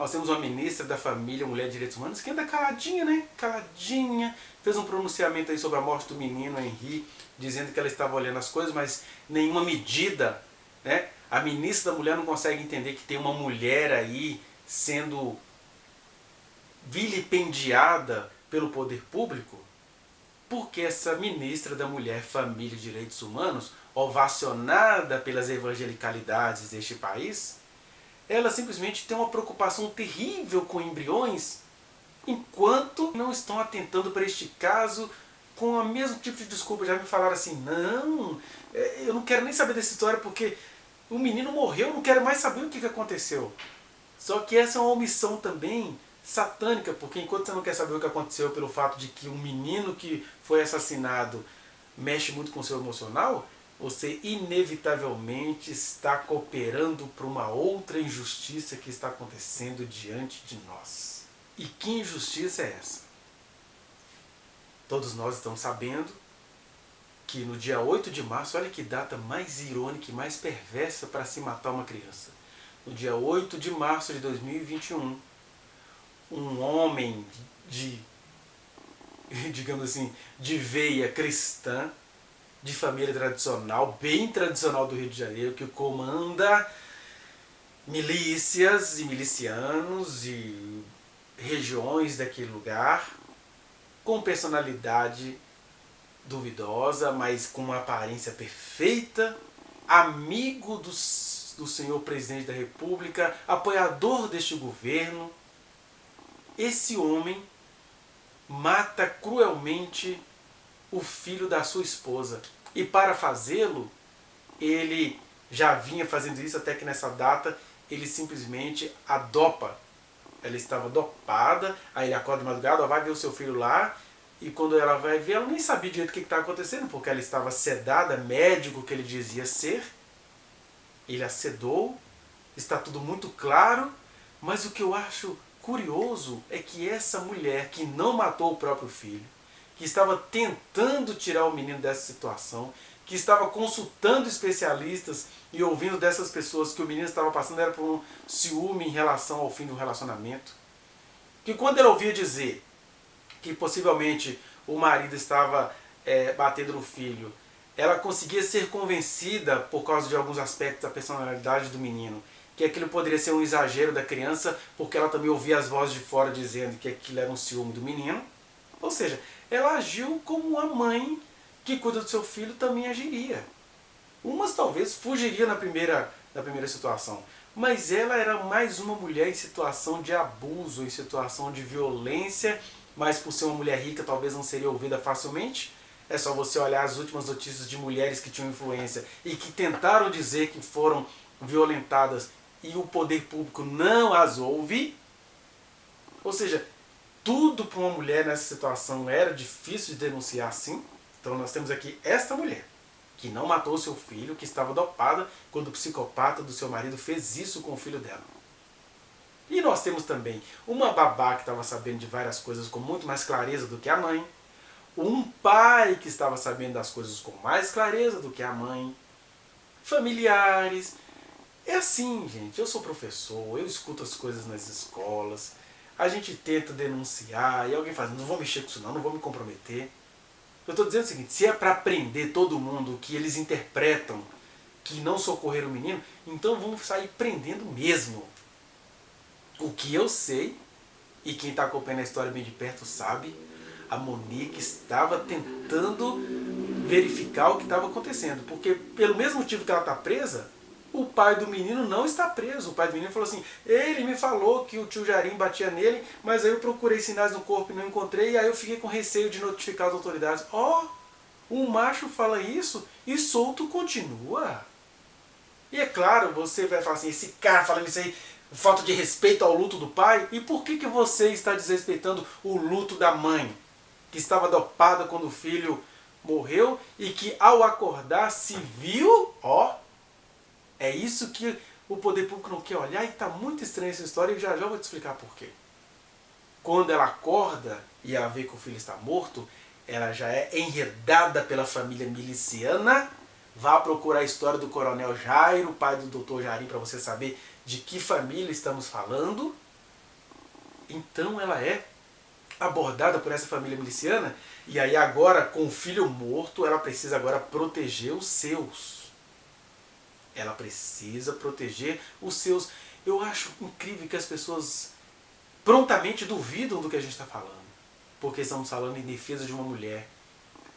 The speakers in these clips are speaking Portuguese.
nós temos uma ministra da Família, Mulher e Direitos Humanos, que anda caladinha, né? Caladinha. Fez um pronunciamento aí sobre a morte do menino Henri, dizendo que ela estava olhando as coisas, mas nenhuma medida, né? A ministra da Mulher não consegue entender que tem uma mulher aí sendo vilipendiada pelo poder público, porque essa ministra da Mulher, Família e Direitos Humanos, ovacionada pelas evangelicalidades deste país, ela simplesmente tem uma preocupação terrível com embriões, enquanto não estão atentando para este caso com o mesmo tipo de desculpa. Já me falaram assim, não, eu não quero nem saber dessa história porque o menino morreu, eu não quero mais saber o que aconteceu. Só que essa é uma omissão também satânica, porque enquanto você não quer saber o que aconteceu pelo fato de que um menino que foi assassinado mexe muito com o seu emocional, você inevitavelmente está cooperando para uma outra injustiça que está acontecendo diante de nós. E que injustiça é essa? Todos nós estamos sabendo que no dia 8 de março, olha que data mais irônica e mais perversa para se matar uma criança. No dia 8 de março de 2021, um homem digamos assim, de veia cristã, de família tradicional, bem tradicional do Rio de Janeiro, que comanda milícias e milicianos e regiões daquele lugar, com personalidade duvidosa, mas com uma aparência perfeita, amigo do senhor presidente da República, apoiador deste governo. Esse homem mata cruelmente o filho da sua esposa. E para fazê-lo, ele já vinha fazendo isso até que nessa data ele simplesmente a dopa. Ela estava dopada, aí ele acorda de madrugada, vai ver o seu filho lá, e quando ela vai ver, ela nem sabia direito o que estava acontecendo, porque ela estava sedada, médico que ele dizia ser. Ele a sedou, está tudo muito claro, mas o que eu acho curioso é que essa mulher que não matou o próprio filho, que estava tentando tirar o menino dessa situação, que estava consultando especialistas e ouvindo dessas pessoas que o menino estava passando era por um ciúme em relação ao fim do relacionamento, que quando ela ouvia dizer que possivelmente o marido estava batendo no filho, ela conseguia ser convencida por causa de alguns aspectos da personalidade do menino, que aquilo poderia ser um exagero da criança, porque ela também ouvia as vozes de fora dizendo que aquilo era um ciúme do menino. Ou seja, ela agiu como uma mãe que cuida do seu filho também agiria. Umas talvez fugiria na primeira situação, mas ela era mais uma mulher em situação de abuso, em situação de violência, mas por ser uma mulher rica talvez não seria ouvida facilmente. É só você olhar as últimas notícias de mulheres que tinham influência e que tentaram dizer que foram violentadas e o poder público não as ouve. Ou seja, tudo para uma mulher nessa situação era difícil de denunciar sim. Então nós temos aqui esta mulher, que não matou seu filho, que estava dopada quando o psicopata do seu marido fez isso com o filho dela. E nós temos também uma babá que estava sabendo de várias coisas com muito mais clareza do que a mãe, um pai que estava sabendo das coisas com mais clareza do que a mãe, familiares. É assim, gente, eu sou professor, eu escuto as coisas nas escolas, a gente tenta denunciar e alguém fala, não vou mexer com isso não vou me comprometer. Eu estou dizendo o seguinte, se é para prender todo mundo que eles interpretam que não socorreram o menino, então vamos sair prendendo mesmo. O que eu sei, e quem está acompanhando a história bem de perto sabe, a Monique estava tentando verificar o que estava acontecendo, porque pelo mesmo motivo que ela está presa, o pai do menino não está preso. O pai do menino falou assim, ele me falou que o tio Jarim batia nele, mas aí eu procurei sinais no corpo e não encontrei, e aí eu fiquei com receio de notificar as autoridades. Um macho fala isso e solto continua. E é claro, você vai falar assim, esse cara falando isso aí, falta de respeito ao luto do pai, e por que você está desrespeitando o luto da mãe, que estava dopada quando o filho morreu e que ao acordar se viu, é isso que o poder público não quer olhar, e está muito estranha essa história e já vou te explicar por quê. Quando ela acorda e ela vê que o filho está morto, ela já é enredada pela família miliciana. Vá procurar a história do Coronel Jairo, pai do Dr. Jarim, para você saber de que família estamos falando. Então ela é abordada por essa família miliciana, e aí agora, com o filho morto, ela precisa agora proteger os seus. Ela precisa proteger os seus. Eu acho incrível que as pessoas prontamente duvidam do que a gente está falando, porque estamos falando em defesa de uma mulher.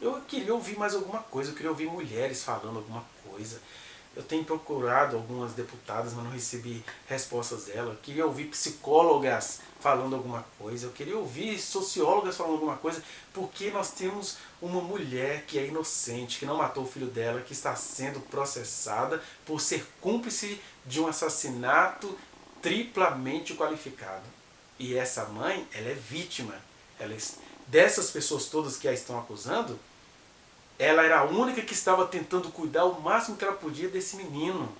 Eu queria ouvir mais alguma coisa, eu queria ouvir mulheres falando alguma coisa. Eu tenho procurado algumas deputadas, mas não recebi respostas dela. Eu queria ouvir psicólogas falando alguma coisa. Eu queria ouvir sociólogas falando alguma coisa. Porque nós temos uma mulher que é inocente, que não matou o filho dela, que está sendo processada por ser cúmplice de um assassinato triplamente qualificado. E essa mãe, ela é vítima. Dessas pessoas todas que a estão acusando, ela era a única que estava tentando cuidar o máximo que ela podia desse menino.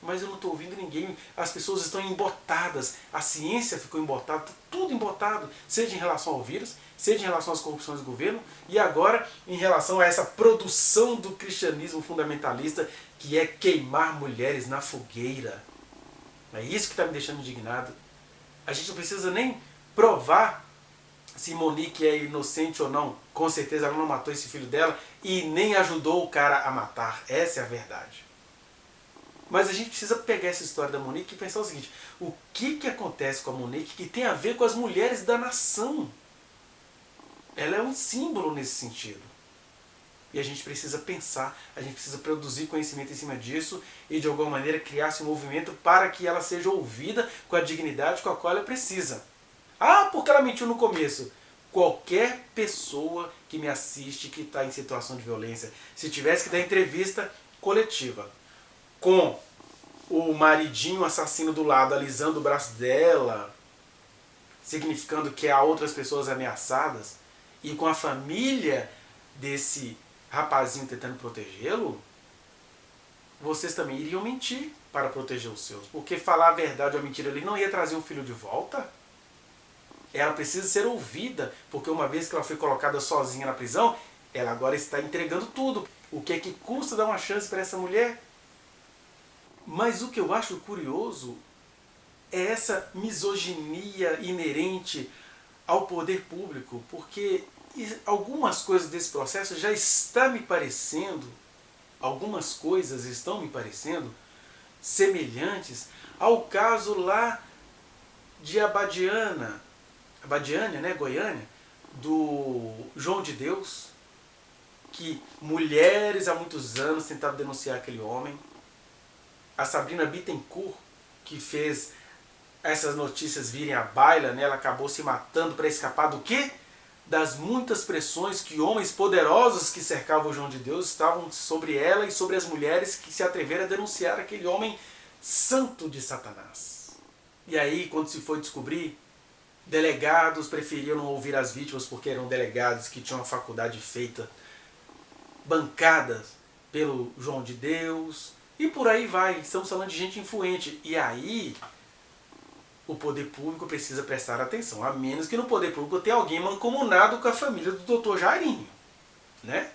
Mas eu não estou ouvindo ninguém. As pessoas estão embotadas. A ciência ficou embotada. Tudo embotado. Seja em relação ao vírus, seja em relação às corrupções do governo. E agora em relação a essa produção do cristianismo fundamentalista, que é queimar mulheres na fogueira. É isso que está me deixando indignado. A gente não precisa nem provar se Monique é inocente ou não. Com certeza ela não matou esse filho dela e nem ajudou o cara a matar. Essa é a verdade. Mas a gente precisa pegar essa história da Monique e pensar o seguinte: o que acontece com a Monique que tem a ver com as mulheres da nação? Ela é um símbolo nesse sentido. E a gente precisa pensar, a gente precisa produzir conhecimento em cima disso e de alguma maneira criar esse movimento para que ela seja ouvida com a dignidade com a qual ela precisa. Ah, porque ela mentiu no começo. Qualquer pessoa que me assiste que está em situação de violência, se tivesse que dar entrevista coletiva com o maridinho assassino do lado alisando o braço dela, significando que há outras pessoas ameaçadas, e com a família desse rapazinho tentando protegê-lo, vocês também iriam mentir para proteger os seus. Porque falar a verdade ou a mentira ali não ia trazer o filho de volta. Ela precisa ser ouvida, porque uma vez que ela foi colocada sozinha na prisão, ela agora está entregando tudo. O que é que custa dar uma chance para essa mulher? Mas o que eu acho curioso é essa misoginia inerente ao poder público, porque algumas coisas desse processo já está me parecendo, algumas coisas estão me parecendo semelhantes ao caso lá de Abadiânia, né, Goiânia, do João de Deus, que mulheres há muitos anos tentaram denunciar aquele homem. A Sabrina Bittencourt, que fez essas notícias virem à baila, né, ela acabou se matando para escapar do quê? Das muitas pressões que homens poderosos que cercavam o João de Deus estavam sobre ela e sobre as mulheres que se atreveram a denunciar aquele homem santo de Satanás. E aí, quando se foi descobrir, delegados preferiam não ouvir as vítimas porque eram delegados que tinham a faculdade feita, bancadas pelo João de Deus, e por aí vai. Estamos falando de gente influente. E aí o poder público precisa prestar atenção, a menos que no poder público tenha alguém mancomunado com a família do Dr. Jairinho, né?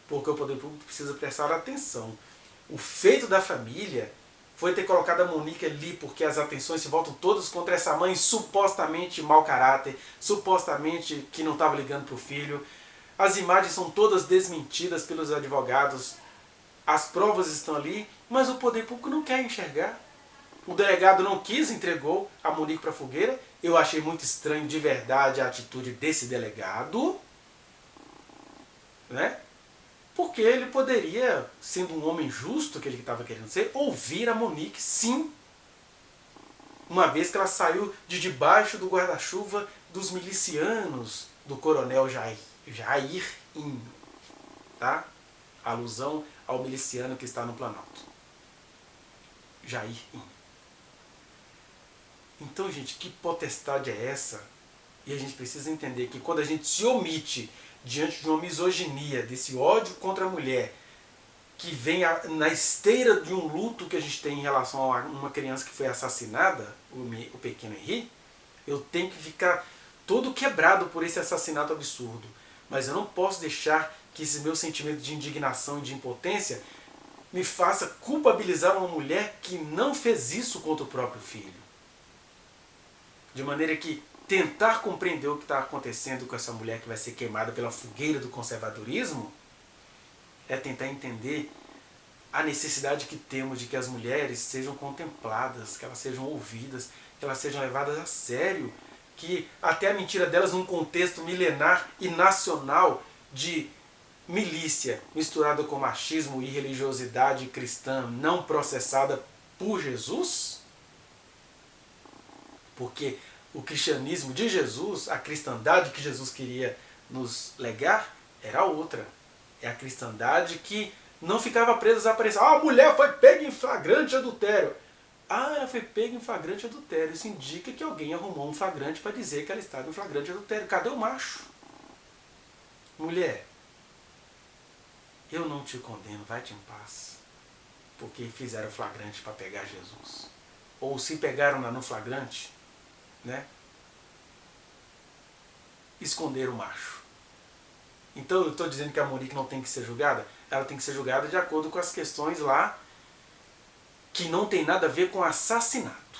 Porque o poder público precisa prestar atenção. O feito da família foi ter colocado a Monique ali porque as atenções se voltam todas contra essa mãe supostamente mau caráter, supostamente que não estava ligando para o filho. As imagens são todas desmentidas pelos advogados, as provas estão ali, mas o poder público não quer enxergar. O delegado não quis, entregou a Monique para a fogueira. Eu achei muito estranho de verdade a atitude desse delegado, né? Porque ele poderia, sendo um homem justo que ele estava querendo ser, ouvir a Monique, sim. Uma vez que ela saiu de debaixo do guarda-chuva dos milicianos do coronel Jairinho, tá? Alusão ao miliciano que está no Planalto. Jairinho. Então, gente, que potestade é essa? E a gente precisa entender que quando a gente se omite diante de uma misoginia, desse ódio contra a mulher, que vem na esteira de um luto que a gente tem em relação a uma criança que foi assassinada, o pequeno Henri, eu tenho que ficar todo quebrado por esse assassinato absurdo. Mas eu não posso deixar que esse meu sentimento de indignação e de impotência me faça culpabilizar uma mulher que não fez isso contra o próprio filho. De maneira que tentar compreender o que está acontecendo com essa mulher que vai ser queimada pela fogueira do conservadorismo é tentar entender a necessidade que temos de que as mulheres sejam contempladas, que elas sejam ouvidas, que elas sejam levadas a sério, que até a mentira delas num contexto milenar e nacional de milícia misturada com machismo e religiosidade cristã não processada por Jesus, porque o cristianismo de Jesus, a cristandade que Jesus queria nos legar, era outra. É a cristandade que não ficava presa à aparência. Ah, a mulher foi pega em flagrante adultério. Ah, ela foi pega em flagrante adultério. Isso indica que alguém arrumou um flagrante para dizer que ela estava em flagrante adultério. Cadê o macho? Mulher, eu não te condeno, vai-te em paz. Porque fizeram flagrante para pegar Jesus. Ou se pegaram no flagrante, né? Esconder o macho. Então eu estou dizendo que a Monique não tem que ser julgada? Ela tem que ser julgada de acordo com as questões lá que não tem nada a ver com assassinato.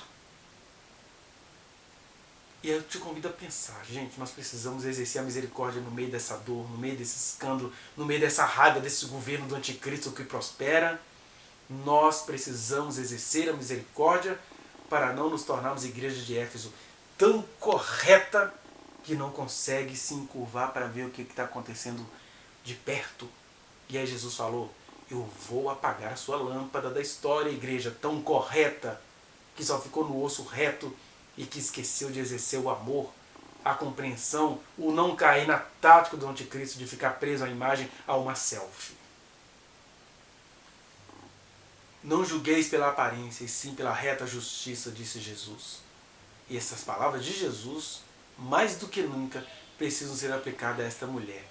E eu te convido a pensar, gente, nós precisamos exercer a misericórdia no meio dessa dor, no meio desse escândalo, no meio dessa raiva desse governo do anticristo que prospera. Nós precisamos exercer a misericórdia para não nos tornarmos igreja de Éfeso tão correta que não consegue se encurvar para ver o que está acontecendo de perto. E aí Jesus falou, eu vou apagar a sua lâmpada da história, igreja tão correta, que só ficou no osso reto e que esqueceu de exercer o amor, a compreensão, o não cair na tática do anticristo de ficar preso à imagem, a uma selfie. Não julgueis pela aparência, e sim pela reta justiça, disse Jesus. E essas palavras de Jesus, mais do que nunca, precisam ser aplicadas a esta mulher.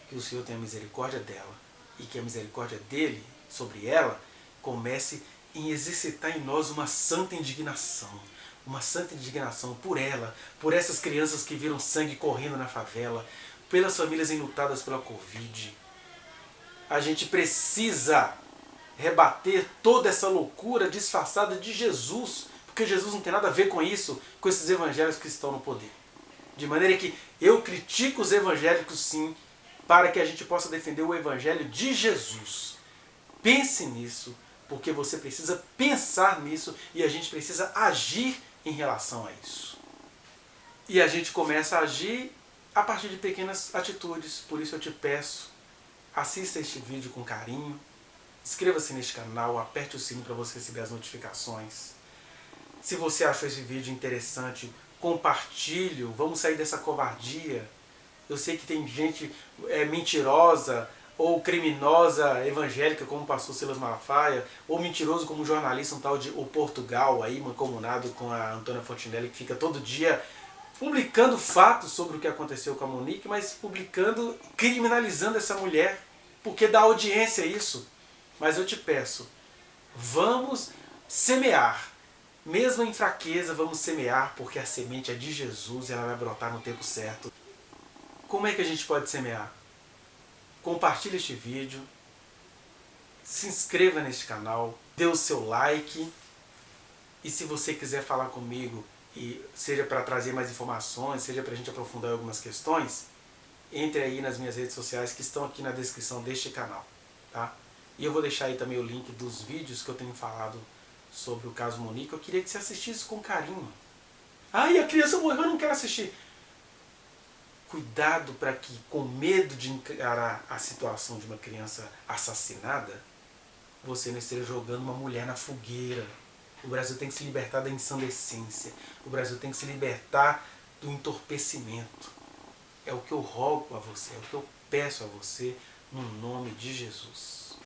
Que o Senhor tenha misericórdia dela, e que a misericórdia dele sobre ela comece em exercitar em nós uma santa indignação por ela, por essas crianças que viram sangue correndo na favela, pelas famílias enlutadas pela Covid. A gente precisa rebater toda essa loucura disfarçada de Jesus, porque Jesus não tem nada a ver com isso, com esses evangélicos que estão no poder. De maneira que eu critico os evangélicos sim, para que a gente possa defender o evangelho de Jesus. Pense nisso, porque você precisa pensar nisso e a gente precisa agir em relação a isso. E a gente começa a agir a partir de pequenas atitudes. Por isso eu te peço, assista este vídeo com carinho, inscreva-se neste canal, aperte o sininho para você receber as notificações. Se você achou esse vídeo interessante, compartilhe, vamos sair dessa covardia. Eu sei que tem gente mentirosa ou criminosa evangélica como o pastor Silas Malafaia, ou mentiroso como um jornalista, um tal de O Portugal, aí mancomunado com a Antônia Fontinelli, que fica todo dia publicando fatos sobre o que aconteceu com a Monique, mas publicando, criminalizando essa mulher, porque dá audiência a isso. Mas eu te peço, vamos semear. Mesmo em fraqueza, vamos semear, porque a semente é de Jesus e ela vai brotar no tempo certo. Como é que a gente pode semear? Compartilhe este vídeo, se inscreva neste canal, dê o seu like, e se você quiser falar comigo, e seja para trazer mais informações, seja para a gente aprofundar algumas questões, entre aí nas minhas redes sociais que estão aqui na descrição deste canal. Tá? E eu vou deixar aí também o link dos vídeos que eu tenho falado sobre o caso Monique. Eu queria que você assistisse com carinho. Ah, e a criança morreu, eu não quero assistir. Cuidado para que, com medo de encarar a situação de uma criança assassinada, você não esteja jogando uma mulher na fogueira. O Brasil tem que se libertar da ensandecência. O Brasil tem que se libertar do entorpecimento. É o que eu rogo a você, é o que eu peço a você, no nome de Jesus.